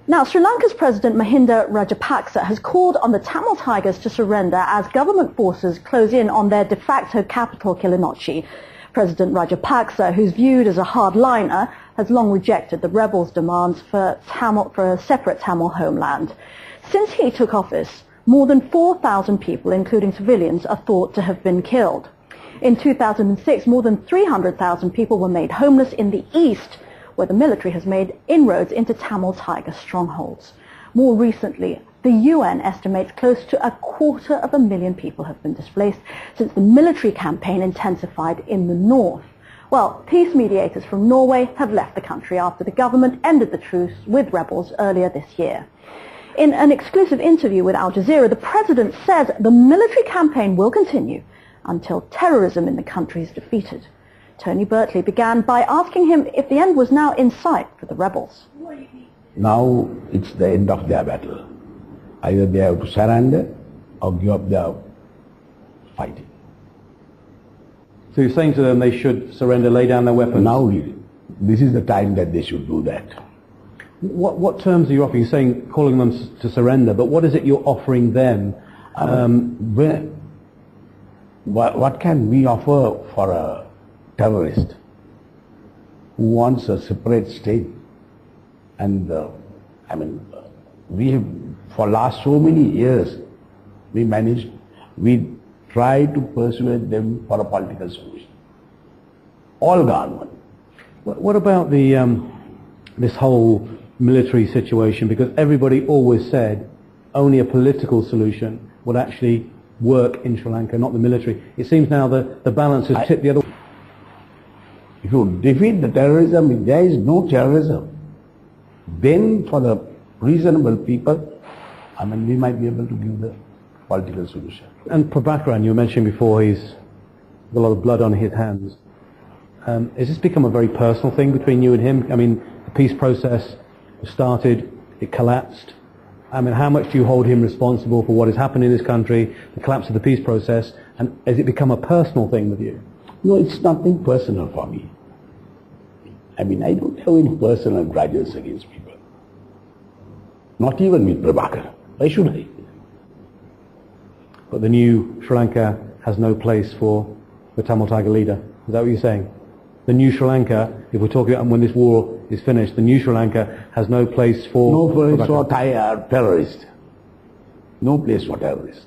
Now, Sri Lanka's President Mahinda Rajapaksa has called on the Tamil Tigers to surrender as government forces close in on their de facto capital, Kilinochchi. President Rajapaksa, who's viewed as a hardliner, has long rejected the rebels' demands for a separate Tamil homeland. Since he took office, more than 4,000 people, including civilians, are thought to have been killed. In 2006, more than 300,000 people were made homeless in the east, where the military has made inroads into Tamil Tiger strongholds. More recently, the UN estimates close to 250,000 people have been displaced since the military campaign intensified in the north. Well, peace mediators from Norway have left the country after the government ended the truce with rebels earlier this year. In an exclusive interview with Al Jazeera, the president says the military campaign will continue until terrorism in the country is defeated. Tony Bertley began by asking him if the end was now in sight for the rebels. Now it's the end of their battle. Either they have to surrender or give up their fighting. So you're saying to them they should surrender, lay down their weapons? Now this is the time that they should do that. What terms are you offering? You're saying calling them to surrender, but what is it you're offering them? What can we offer for a terrorist who wants a separate state? And we have, for last so many years, we tried to persuade them for a political solution. All government. What about this whole military situation? Because everybody always said only a political solution would actually work in Sri Lanka, not the military. It seems now that the balance has tipped the other way. If you defeat the terrorism, if there is no terrorism, then for the reasonable people, we might be able to give the political solution. And prabhakaran, you were mentioning before, he's got a lot of blood on his hands. Has this become a very personal thing between you and him? I mean, the peace process started, it collapsed. How much do you hold him responsible for what has happened in this country, the collapse of the peace process, and has it become a personal thing with you? No, it's nothing personal for me. I don't have any personal grudges against people. Not even with Prabhakaran. Why should I? But the new Sri Lanka has no place for the Tamil Tiger leader. Is that what you're saying? The new Sri Lanka, if we're talking about when this war is finished, the new Sri Lanka has no place for... No place for terrorists. No place for terrorists.